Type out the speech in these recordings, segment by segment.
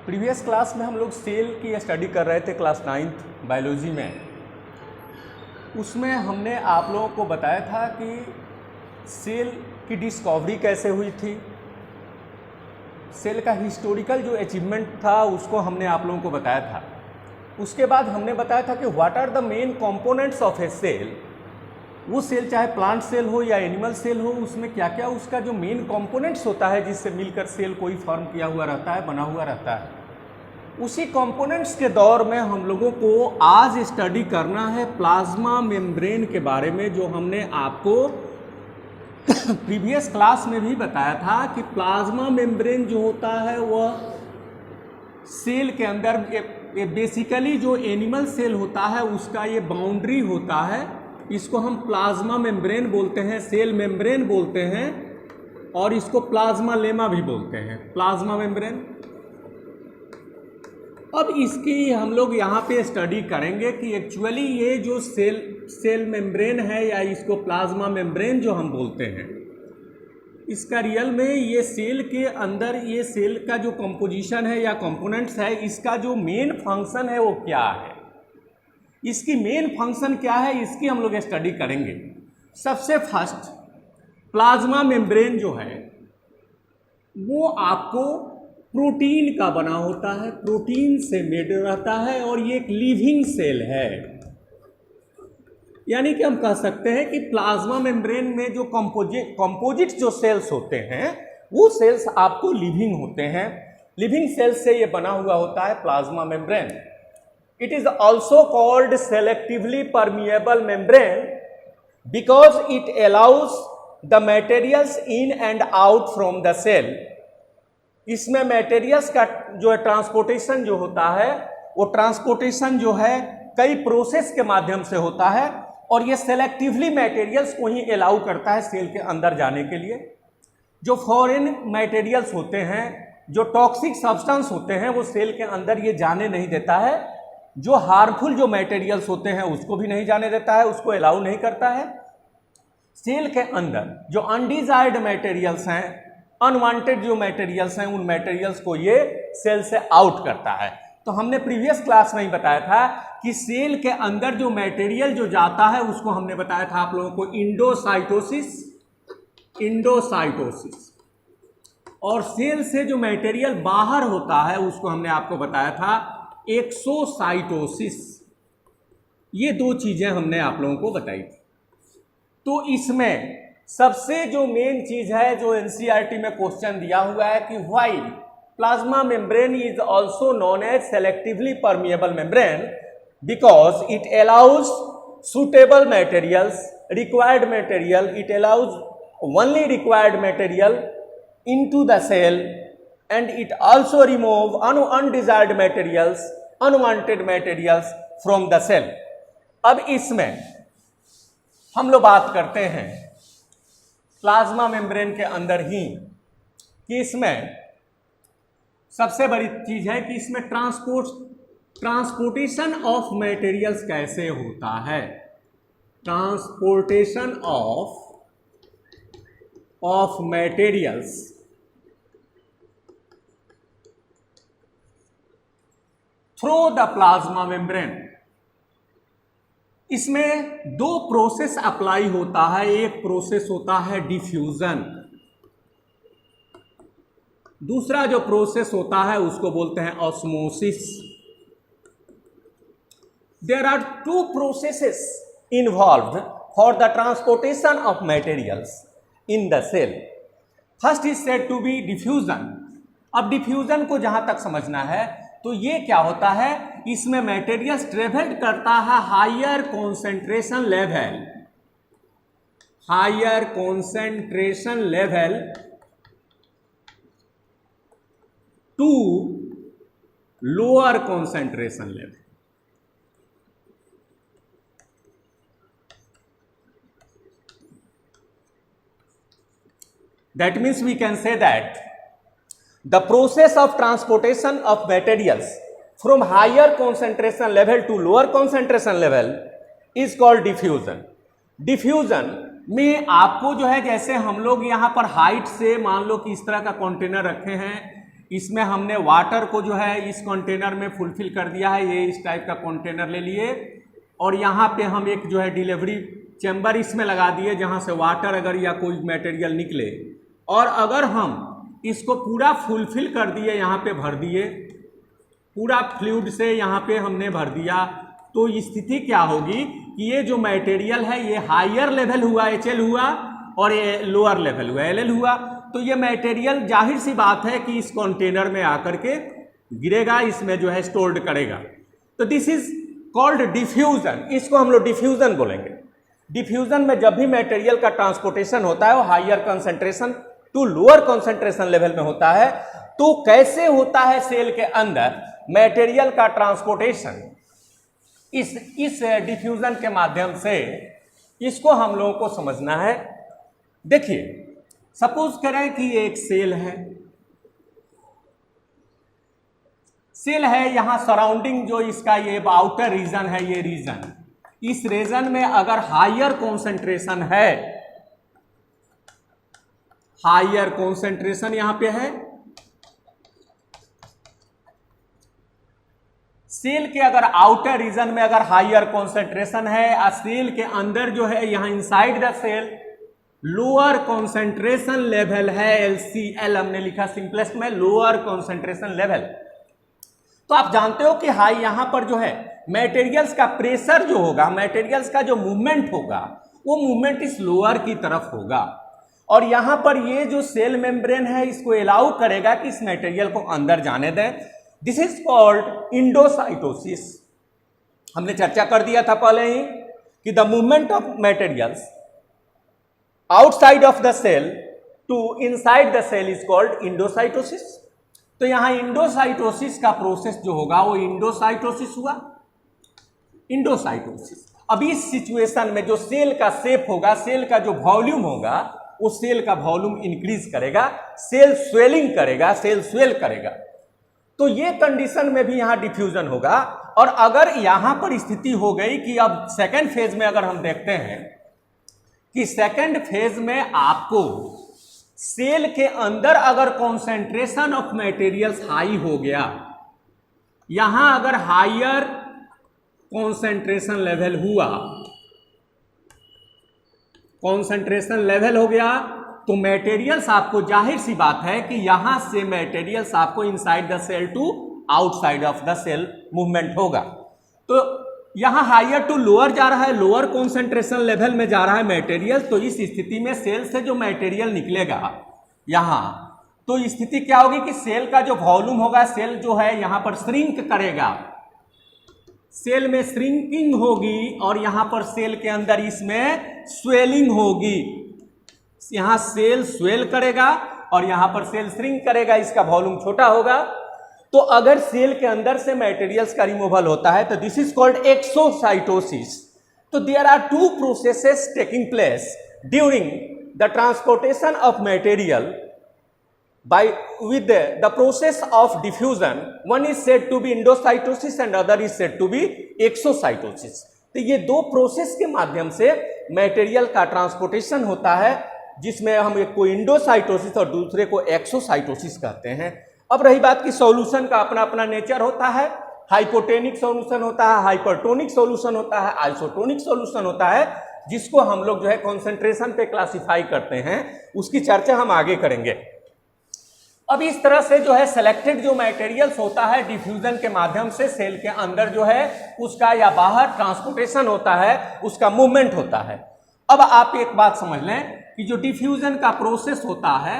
Previous class में हम लोग सेल की स्टडी कर रहे थे क्लास 9th बायोलॉजी में। उसमें हमने आप लोगों को बताया था कि सेल की डिस्कवरी कैसे हुई थी, सेल का हिस्टोरिकल जो अचीवमेंट था उसको हमने आप लोगों को बताया था। उसके बाद हमने बताया था कि what are the main components of a cell. वो सेल चाहे प्लांट सेल हो या एनिमल सेल हो, उसमें क्या क्या उसका जो मेन कंपोनेंट्स होता है जिससे मिलकर सेल कोई फॉर्म किया हुआ रहता है, बना हुआ रहता है। उसी कंपोनेंट्स के दौर में हम लोगों को आज स्टडी करना है प्लाज्मा मेम्ब्रेन के बारे में, जो हमने आपको प्रीवियस क्लास में भी बताया था कि प्लाज्मा मेम्ब्रेन जो होता है वह सेल के अंदर बेसिकली जो एनिमल सेल होता है उसका ये बाउंड्री होता है। इसको हम प्लाज्मा मेम्ब्रेन बोलते हैं, सेल मेम्ब्रेन बोलते हैं, और इसको प्लाज्मा लेमा भी बोलते हैं, प्लाज्मा मेम्ब्रेन। अब इसकी हम लोग यहाँ पे स्टडी करेंगे कि एक्चुअली ये जो सेल मेम्ब्रेन है या इसको प्लाज्मा मेम्ब्रेन जो हम बोलते हैं, इसका रियल में ये सेल के अंदर ये सेल का जो कंपोजिशन है या कंपोनेंट्स है, इसका जो मेन फंक्शन है वो क्या है, इसकी मेन फंक्शन क्या है, इसकी हम लोग स्टडी करेंगे। सबसे फर्स्ट प्लाज्मा मेम्ब्रेन जो है वो आपको प्रोटीन का बना होता है, प्रोटीन से मेड रहता है, और ये एक लिविंग सेल है। यानी कि हम कह सकते हैं कि प्लाज्मा मेम्ब्रेन में जो कंपोजिट जो सेल्स होते हैं वो सेल्स आपको लिविंग होते हैं। लिविंग सेल्स से ये बना हुआ होता है plasma membrane. It is also called selectively permeable membrane because it allows the materials in and out from the cell. इसमें मटेरियल्स का जो ट्रांसपोर्टेशन जो होता है वो ट्रांसपोर्टेशन जो है कई प्रोसेस के माध्यम से होता है, और ये सेलेक्टिवली मटेरियल्स को ही अलाउ करता है सेल के अंदर जाने के लिए। जो फॉरेन मटेरियल्स होते हैं, जो टॉक्सिक सब्सटेंस होते हैं, वो सेल के अंदर ये जाने नहीं देता है। जो हार्मफुल जो मटेरियल्स होते हैं उसको भी नहीं जाने देता है, उसको अलाउ नहीं करता है। सेल के अंदर जो अनडिजायर्ड मटेरियल्स हैं, अनवांटेड जो मटेरियल्स हैं, उन मटेरियल्स को ये सेल से आउट करता है। तो हमने प्रीवियस क्लास में ही बताया था कि सेल के अंदर जो मटेरियल जो जाता है उसको हमने बताया था आप लोगों को इंडोसाइटोसिस, और सेल से जो मटेरियल बाहर होता है उसको हमने आपको बताया था एक्सोसाइटोसिस। ये दो चीजें हमने आप लोगों को बताई थी। तो इसमें सबसे जो मेन चीज है जो एनसीईआरटी में क्वेश्चन दिया हुआ है कि why plasma membrane is also known as selectively permeable membrane because it allows suitable materials, required material, it allows only required material into the cell and it also remove undesired materials, unwanted materials from the cell। अब इसमें हम लोग बात करते हैं plasma membrane के अंदर ही कि इसमें सबसे बड़ी चीज है कि इसमें ट्रांसपोर्टेशन ऑफ मटेरियल्स कैसे होता है। Transportation of materials through the plasma membrane. इसमें दो प्रोसेस अप्लाई होता है। एक प्रोसेस होता है डिफ्यूजन, दूसरा जो प्रोसेस होता है उसको बोलते हैं osmosis. There are two processes involved for the transportation of materials in the cell. First is said to be diffusion. अब डिफ्यूजन को जहां तक समझना है तो ये क्या होता है, इसमें मटेरियल्स ट्रेवल करता है higher concentration level to lower concentration level. That means we can say that the process of transportation of materials from higher concentration level to lower concentration level is called diffusion। Diffusion में आपको जो है, जैसे हम लोग यहाँ पर height से मान लो कि इस तरह का कंटेनर रखे हैं, इसमें हमने वाटर को जो है इस कंटेनर में फुलफिल कर दिया है, ये इस टाइप का कंटेनर ले लिए और यहाँ पे हम एक जो है डिलीवरी चैम्बर इसमें लगा दिए जहाँ से वाटर अगर या कोई मटेरियल निकले, और अगर हम इसको पूरा फुलफिल कर दिए, यहाँ पे भर दिए पूरा फ्लूइड से, यहाँ पे हमने भर दिया, तो स्थिति क्या होगी कि ये जो मटेरियल है ये हायर लेवल हुआ HL हुआ और ये लोअर लेवल हुआ LL हुआ, तो ये मटेरियल जाहिर सी बात है कि इस कंटेनर में आकर के गिरेगा, इसमें जो है स्टोर्ड करेगा। तो दिस इज कॉल्ड डिफ्यूजन, इसको हम लोग डिफ्यूजन बोलेंगे। डिफ्यूजन में जब भी मटेरियल का ट्रांसपोर्टेशन होता है वो higher concentration to lower concentration level में होता है। तो कैसे होता है सेल के अंदर मटेरियल का ट्रांसपोर्टेशन, इस डिफ्यूजन के माध्यम से इसको हम लोगों को समझना है। देखिए सपोज करें कि ये एक सेल है, यहां सराउंडिंग जो इसका ये आउटर रीजन है, ये रीजन, इस रीजन में अगर हायर कॉन्सेंट्रेशन है, हायर कॉन्सेंट्रेशन यहां पे है, सेल के अगर आउटर रीजन में अगर हायर कॉन्सेंट्रेशन है, और सेल के अंदर जो है यहां inside the cell lower concentration level है, LCL हमने लिखा सिंपलेस्ट में, लोअर कॉन्सेंट्रेशन लेवल। तो आप जानते हो कि हाई यहां पर जो है मटेरियल्स का प्रेशर जो होगा, मटेरियल्स का जो मूवमेंट होगा वो मूवमेंट इस लोअर की तरफ होगा, और यहां पर ये जो सेल मेम्ब्रेन है इसको अलाउ करेगा कि इस मटेरियल को अंदर जाने दें। This is called endocytosis. हमने चर्चा कर दिया था पहले ही कि the movement of materials outside of the cell to inside the cell is called endocytosis. तो यहां इंडोसाइटोसिस का प्रोसेस जो होगा वो इंडोसाइटोसिस हुआ, इंडोसाइटोसिस। अब इस सिचुएशन में जो सेल का शेप होगा, सेल का जो वॉल्यूम होगा, उस सेल का वॉल्यूम इंक्रीज करेगा, सेल स्वेलिंग करेगा, सेल स्वेल करेगा। तो ये कंडीशन में भी यहां डिफ्यूजन होगा। और अगर यहां पर स्थिति हो गई कि अब सेकेंड फेज में अगर हम देखते हैं कि सेकेंड फेज में आपको सेल के अंदर अगर कॉन्सेंट्रेशन ऑफ मटेरियल्स हाई हो गया, यहां अगर हायर कॉन्सेंट्रेशन लेवल हुआ, कॉन्सेंट्रेशन लेवल हो गया, तो मटेरियल्स आपको जाहिर सी बात है कि यहां से मटेरियल्स आपको inside the cell to outside of the cell movement होगा। तो यहां हायर टू लोअर जा रहा है, लोअर कॉन्सेंट्रेशन लेवल में जा रहा है मटेरियल। तो इस स्थिति में सेल से जो मटेरियल निकलेगा यहां, तो स्थिति क्या होगी कि सेल का जो वॉल्यूम होगा, सेल जो है यहां पर श्रिंक करेगा, सेल में श्रिंकिंग होगी, और यहां पर सेल के अंदर इसमें स्वेलिंग होगी। यहां सेल स्वेल करेगा और यहां पर सेल श्रिंक करेगा, इसका वॉल्यूम छोटा होगा। तो अगर सेल के अंदर से मटेरियल्स का रिमूवल होता है तो दिस इज कॉल्ड एक्सोसाइटोसिस। तो there are two processes taking place during the transportation of material by with the process of diffusion. One is said to be endocytosis and other is said to be exocytosis. तो ये दो process के माध्यम से material का transportation होता है, जिसमें हम एक को इंडोसाइटोसिस और दूसरे को एक्सोसाइटोसिस कहते हैं। अब रही बात कि सॉल्यूशन का अपना अपना नेचर होता है, हाइपोटेनिक सॉल्यूशन होता है, हाइपरटोनिक सॉल्यूशन होता है, आइसोटोनिक सॉल्यूशन होता है, जिसको हम लोग जो है कॉन्सेंट्रेशन पे क्लासिफाई करते हैं, उसकी चर्चा हम आगे करेंगे। अब इस तरह से जो है सिलेक्टेड जो मटेरियल्स होता है डिफ्यूजन के माध्यम से सेल के अंदर जो है उसका या बाहर ट्रांसपोर्टेशन होता है, उसका मूवमेंट होता है। अब आप एक बात समझ लें कि जो डिफ्यूजन का प्रोसेस होता है,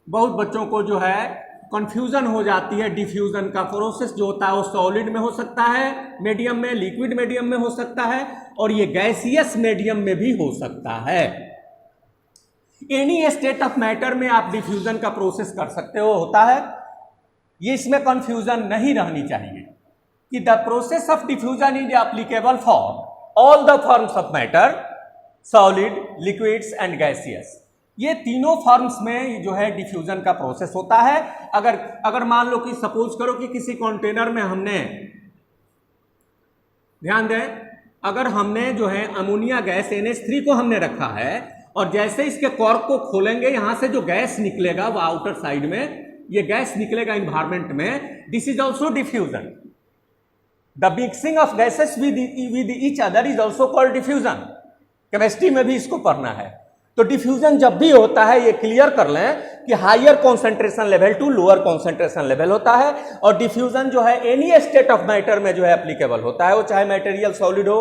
बहुत बच्चों को जो है कंफ्यूजन हो जाती है। डिफ्यूजन का प्रोसेस जो होता है वो सॉलिड में हो सकता है मीडियम में, लिक्विड मीडियम में हो सकता है, और ये गैसियस मीडियम में भी हो सकता है। एनी स्टेट ऑफ मैटर में आप डिफ्यूजन का प्रोसेस कर सकते हो, होता है। ये इसमें कंफ्यूजन नहीं रहनी चाहिए कि the process of diffusion is applicable for all the forms of matter, solid, liquids and gaseous. ये तीनों फॉर्म्स में जो है डिफ्यूजन का प्रोसेस होता है। अगर मान लो कि सपोज करो कि किसी कंटेनर में हमने, ध्यान दें, अगर हमने जो है अमोनिया गैस NH3 को हमने रखा है, और जैसे इसके कॉर्क को खोलेंगे यहां से जो गैस निकलेगा वो आउटर साइड में ये गैस निकलेगा इन्वायरमेंट में, this is also diffusion. The mixing of gases with each other is also called diffusion. Chemistry में भी इसको पढ़ना है। तो डिफ्यूजन जब भी होता है, ये क्लियर कर लें कि higher concentration level to lower concentration level होता है, और डिफ्यूजन जो है एनी स्टेट ऑफ मैटर में जो है एप्लीकेबल होता है, वो चाहे मटेरियल सॉलिड हो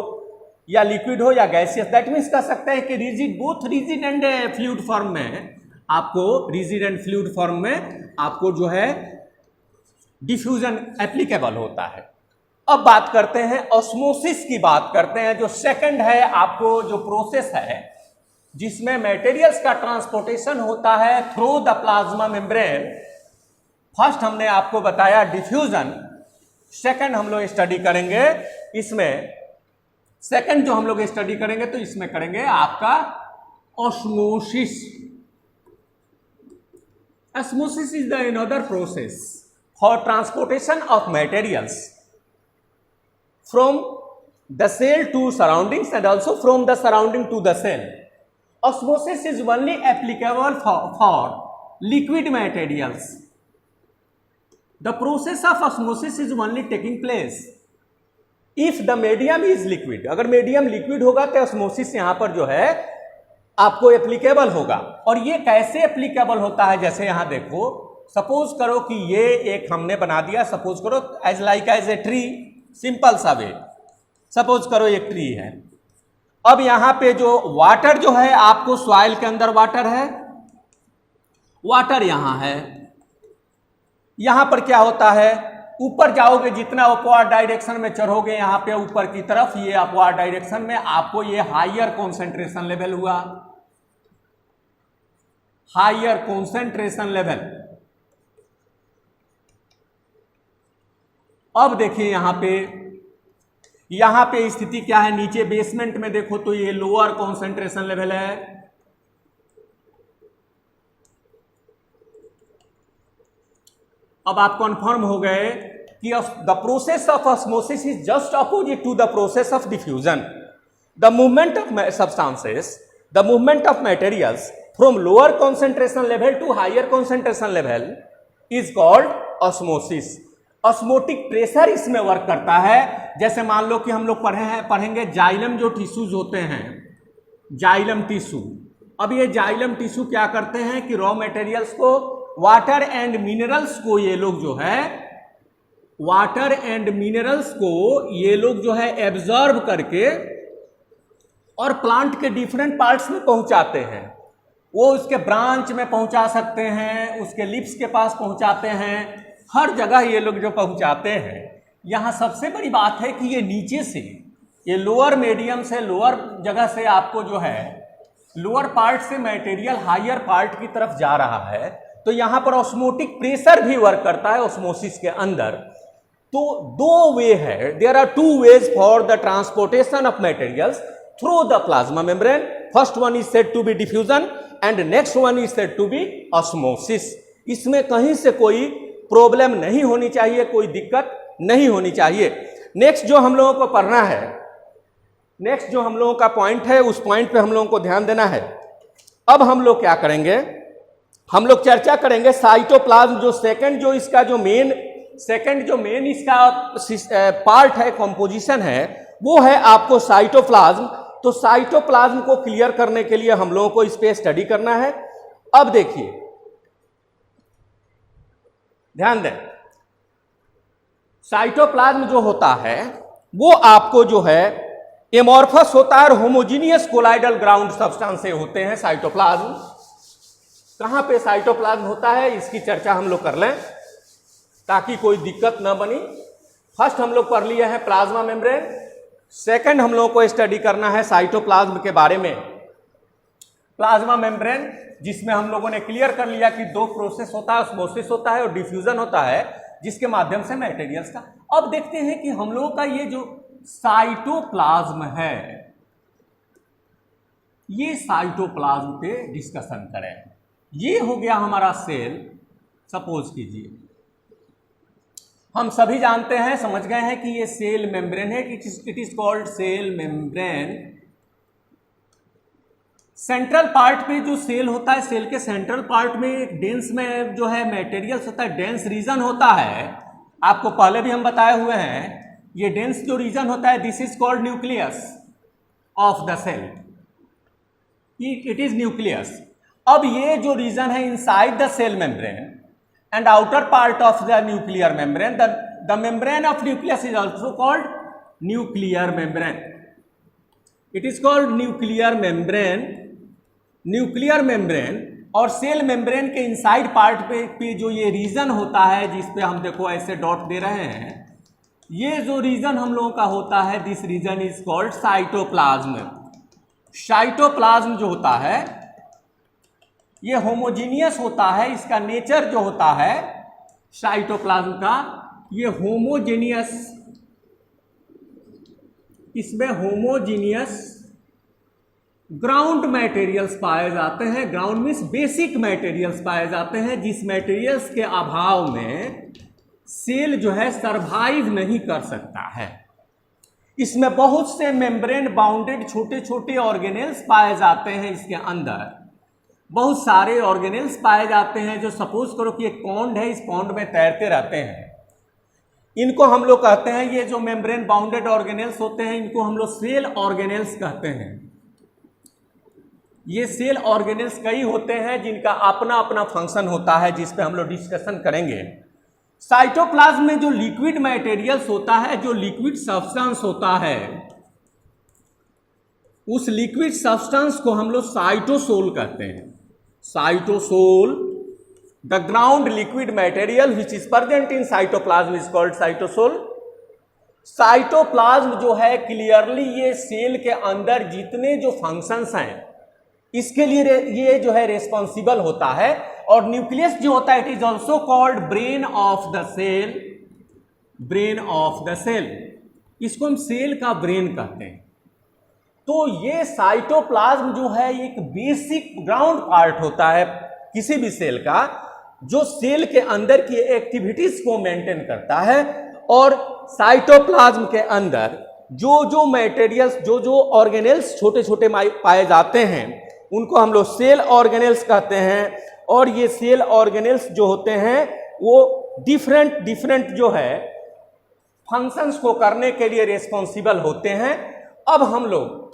या लिक्विड हो या गैसियस। दैट मीन्स कह सकते हैं कि rigid, both rigid and fluid form में आपको, रिजिड एंड फ्लूइड फॉर्म में आपको जो है डिफ्यूजन एप्लीकेबल होता है। अब बात करते हैं ऑस्मोसिस की, बात करते हैं जो सेकंड है आपको जो प्रोसेस है जिसमें मटेरियल्स का ट्रांसपोर्टेशन होता है through the plasma membrane. First हमने आपको बताया डिफ्यूजन, सेकंड हम लोग स्टडी करेंगे इसमें, सेकंड जो हम लोग स्टडी करेंगे तो इसमें करेंगे आपका osmosis. Osmosis is the another process for transportation of materials from the cell to surroundings and also from the surrounding to the cell. Osmosis is only applicable for liquid materials. The process of osmosis is only taking place if the medium is liquid. अगर medium liquid होगा तो osmosis यहाँ पर जो है आपको applicable होगा। और ये कैसे एप्लीकेबल होता है, जैसे यहाँ देखो, सपोज करो कि ये एक हमने बना दिया, सपोज करो as like as a tree, simple सा वे, सपोज करो एक ट्री है। अब यहां पे जो वाटर जो है आपको सॉइल के अंदर वाटर है, वाटर यहां है, यहां पर क्या होता है, ऊपर जाओगे जितना अपवर्ड डायरेक्शन में चढ़ोगे यहां पे ऊपर की तरफ, ये अपवर्ड डायरेक्शन में आपको ये हायर कॉन्सेंट्रेशन लेवल हुआ, हायर कॉन्सेंट्रेशन लेवल। अब देखिए यहां पे स्थिति क्या है, नीचे बेसमेंट में देखो तो ये लोअर कॉन्सेंट्रेशन लेवल है, अब आप कंफर्म हो गए कि the process of osmosis is just opposite to the process of diffusion. The movement of substances, the movement of materials from lower concentration level to higher concentration level is called osmosis. Osmotic pressure इसमें work करता है। जैसे मान लो कि हम लोग पढ़ेंगे xylem जो टिश्यूज होते हैं, जाइलम टिश्यू। अब ये जाइलम टिश्यू क्या करते हैं कि रॉ मटेरियल्स को, वाटर एंड मिनरल्स को ये लोग जो है, वाटर एंड मिनरल्स को ये लोग जो है एब्जॉर्ब करके और प्लांट के डिफरेंट पार्ट्स में पहुंचाते हैं। वो उसके ब्रांच में पहुंचा सकते हैं, उसके लिप्स के पास पहुंचाते हैं, हर जगह ये लोग जो पहुंचाते हैं। यहां सबसे बड़ी बात है कि ये नीचे से, ये लोअर मीडियम से, लोअर जगह से आपको जो है लोअर पार्ट से मटेरियल हायर पार्ट की तरफ जा रहा है, तो यहां पर ऑस्मोटिक प्रेशर भी वर्क करता है ऑस्मोसिस के अंदर। तो दो वे है, there are two ways for the transportation of materials through the plasma membrane. First one is said to be diffusion and next one is said to be osmosis. इसमें कहीं से कोई प्रॉब्लम नहीं होनी चाहिए, कोई दिक्कत नहीं होनी चाहिए। नेक्स्ट जो हम लोगों को पढ़ना है, नेक्स्ट जो हम लोगों का पॉइंट है, उस पॉइंट पे हम लोगों को ध्यान देना है। अब हम लोग क्या करेंगे, हम लोग चर्चा करेंगे साइटोप्लाज्म, जो सेकंड जो इसका जो मेन इसका पार्ट है, कंपोजिशन है, वो है आपको साइटोप्लाज्म। तो साइटोप्लाज्म को क्लियर करने के लिए हम लोगों को इस पे स्टडी करना है। अब देखिए ध्यान दें, साइटोप्लाज्म जो होता है वो आपको जो है एमॉर्फस होता है और होमोजीनियस कोलाइडल ग्राउंड सब्सटेंस से होते हैं साइटोप्लाज्म। कहां पे साइटोप्लाज्म होता है इसकी चर्चा हम लोग कर लें ताकि कोई दिक्कत ना बनी। फर्स्ट हम लोग पढ़ लिए हैं प्लाज्मा मेम्ब्रेन, सेकंड हम लोगों को स्टडी करना है साइटोप्लाज्म के बारे में। प्लाज्मा मेम्ब्रेन जिसमें हम लोगों ने क्लियर कर लिया कि दो प्रोसेस होता है, ऑस्मोसिस होता है और डिफ्यूजन होता है, जिसके माध्यम से मटेरियल्स का। अब देखते हैं कि हम लोगों का ये जो साइटोप्लाज्म है, ये साइटोप्लाज्म पे डिस्कशन करें। ये हो गया हमारा सेल। सपोज कीजिए हम सभी जानते हैं, समझ गए हैं कि ये सेल मेम्ब्रेन है, it is called cell membrane. Central part पे जो सेल होता है, सेल के सेंट्रल पार्ट में एक डेंस में जो है मटेरियल्स होता है, डेंस रीजन होता है। आपको पहले भी हम बताए हुए हैं, ये डेंस जो रीजन होता है, this is called nucleus of the cell, it is nucleus. अब ये जो रीजन है inside the cell membrane and outer part of the nuclear membrane, the membrane of nucleus is also called nuclear membrane, it is called nuclear membrane. Nuclear membrane और cell membrane के inside part पे जो ये reason होता है, जिस पे हम देखो ऐसे डॉट दे रहे हैं, ये जो रीजन हम लोगों का होता है, this region is called cytoplasm. Cytoplasm जो होता है ये होमोजीनियस होता है, इसका नेचर जो होता है साइटोप्लाज्म का, ये होमोजेनियस, इसमें होमोजीनियस ग्राउंड मटेरियल्स पाए जाते हैं। ग्राउंड मीन्स बेसिक मटेरियल्स पाए जाते हैं, जिस मटेरियल्स के अभाव में सेल जो है सरवाइव नहीं कर सकता है। इसमें बहुत से मेम्ब्रेन बाउंडेड छोटे छोटे ऑर्गेनेल्स पाए जाते हैं, इसके अंदर बहुत सारे ऑर्गेनेल्स पाए जाते हैं, जो सपोज करो कि एक पॉन्ड है, इस पॉन्ड में तैरते रहते हैं। इनको हम लोग कहते हैं, ये जो मेम्ब्रेन बाउंडेड ऑर्गेनेल्स होते हैं, इनको हम लोग सेल ऑर्गेनेल्स कहते हैं। ये सेल ऑर्गेनेल्स कई होते हैं जिनका अपना अपना फंक्शन होता है, जिस पे हम लोग डिस्कशन करेंगे। साइटोप्लाज्म में जो लिक्विड मटेरियल्स होता है, जो लिक्विड सब्सटेंस होता है, उस लिक्विड सब्सटेंस को हम लोग साइटोसोल कहते हैं। Cytosol, the ground liquid material which is present in cytoplasm is called cytosol. Cytoplasm जो है क्लियरली ये सेल के अंदर जितने जो फंक्शंस हैं इसके लिए ये जो है रेस्पॉन्सिबल होता है। और न्यूक्लियस जो होता है, it is also called brain of the cell, brain of the cell, इसको हम सेल का ब्रेन कहते हैं। तो ये साइटोप्लाज्म जो है एक बेसिक ग्राउंड पार्ट होता है किसी भी सेल का, जो सेल के अंदर की एक्टिविटीज को मेंटेन करता है। और साइटोप्लाज्म के अंदर जो जो मटेरियल्स, जो जो ऑर्गेनेल्स छोटे छोटे पाए जाते हैं, उनको हम लोग सेल ऑर्गेनेल्स कहते हैं। और ये सेल ऑर्गेनेल्स जो होते हैं वो डिफरेंट जो है फंक्शंस को करने के लिए रिस्पॉन्सिबल होते हैं। अब हम लोग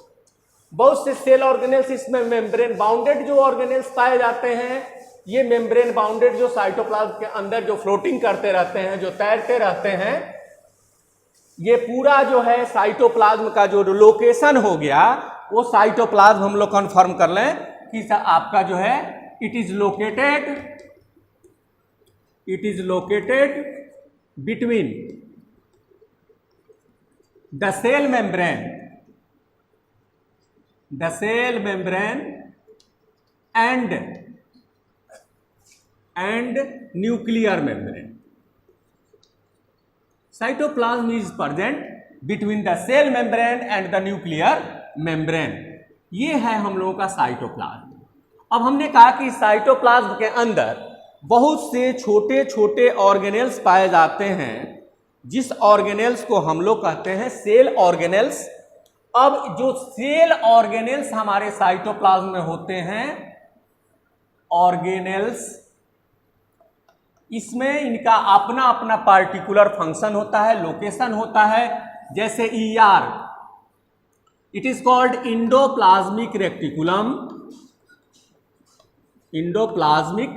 बहुत से सेल ऑर्गेनेल्स, इसमें मेम्ब्रेन बाउंडेड जो ऑर्गेनेल्स पाए जाते हैं, ये मेम्ब्रेन बाउंडेड जो साइटोप्लाज्म के अंदर जो फ्लोटिंग करते रहते हैं, जो तैरते रहते हैं, ये पूरा जो है साइटोप्लाज्म का जो लोकेशन हो गया, वो साइटोप्लाज्म हम लोग कंफर्म कर लें कि आपका जो है it is located between the cell membrane and nuclear membrane. Cytoplasm is present between the cell membrane and the nuclear membrane. ये है हम लोगों का साइटोप्लाज्म। अब हमने कहा कि साइटोप्लाज्म के अंदर बहुत से छोटे छोटे ऑर्गेनेल्स पाए जाते हैं, जिस ऑर्गेनेल्स को हम लोग कहते हैं सेल ऑर्गेनेल्स। अब जो सेल ऑर्गेनेल्स हमारे साइटोप्लाज्म में होते हैं, ऑर्गेनेल्स, इसमें इनका अपना अपना पार्टिकुलर फंक्शन होता है, लोकेशन होता है। जैसे ER, it is called endoplasmic reticulum, endoplasmic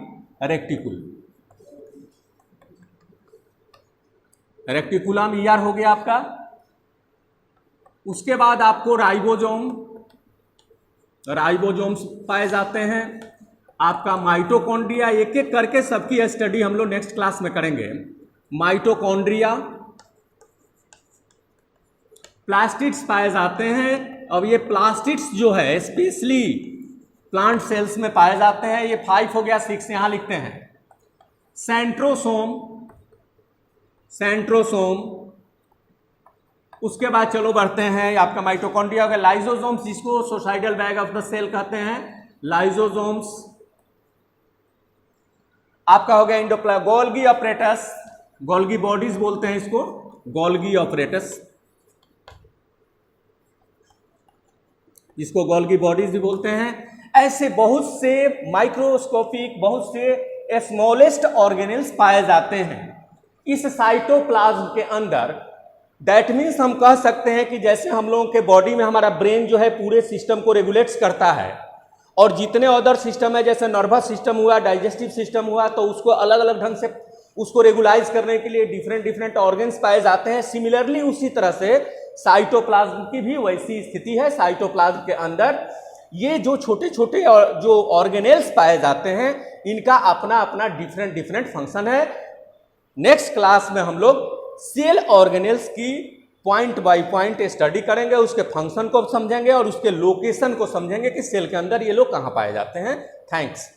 reticulum ER हो गया आपका। उसके बाद आपको राइबोसोम्स पाए जाते हैं। आपका माइटोकॉन्ड्रिया, एक एक करके सबकी स्टडी हम लोग नेक्स्ट क्लास में करेंगे। माइटोकॉन्ड्रिया, प्लास्टिड्स पाए जाते हैं। अब ये प्लास्टिड्स जो है स्पेशली प्लांट सेल्स में पाए जाते हैं। ये 5 हो गया, 6 यहां लिखते हैं। सेंट्रोसोम, उसके बाद चलो बढ़ते हैं, आपका माइटोकॉन्ड्रिया हो गया। लाइसोसोम्स, जिसको suicidal bag of the cell कहते हैं, लाइसोसोम्स। आपका हो गया गोल्गी ऑपरेटस, गोल्गी बॉडीज बोलते हैं इसको, गोल्गी ऑपरेटस, जिसको गोल्गी बॉडीज भी बोलते हैं। ऐसे बहुत से माइक्रोस्कोपिक, बहुत से स्मॉलेस्ट ऑर्गेनेल्स पाए जाते हैं इस साइटोप्लाज्म के अंदर। दैट मीन्स हम कह सकते हैं कि जैसे हम लोगों के बॉडी में हमारा ब्रेन जो है पूरे सिस्टम को रेगुलेट्स करता है, और जितने अदर सिस्टम है जैसे नर्वस सिस्टम हुआ, डाइजेस्टिव सिस्टम हुआ, तो उसको अलग अलग ढंग से उसको रेगुलाइज करने के लिए डिफरेंट ऑर्गन्स पाए जाते हैं। सिमिलरली उसी तरह से साइटोप्लाज्म की भी वैसी स्थिति है। साइटोप्लाज्म के अंदर ये जो छोटे छोटे जो ऑर्गेनेल्स पाए जाते हैं, इनका अपना अपना डिफरेंट फंक्शन है। नेक्स्ट क्लास में हम लोग सेल ऑर्गेनेल्स की पॉइंट बाय पॉइंट स्टडी करेंगे, उसके फंक्शन को समझेंगे और उसके लोकेशन को समझेंगे कि सेल के अंदर ये लोग कहाँ पाए जाते हैं। थैंक्स।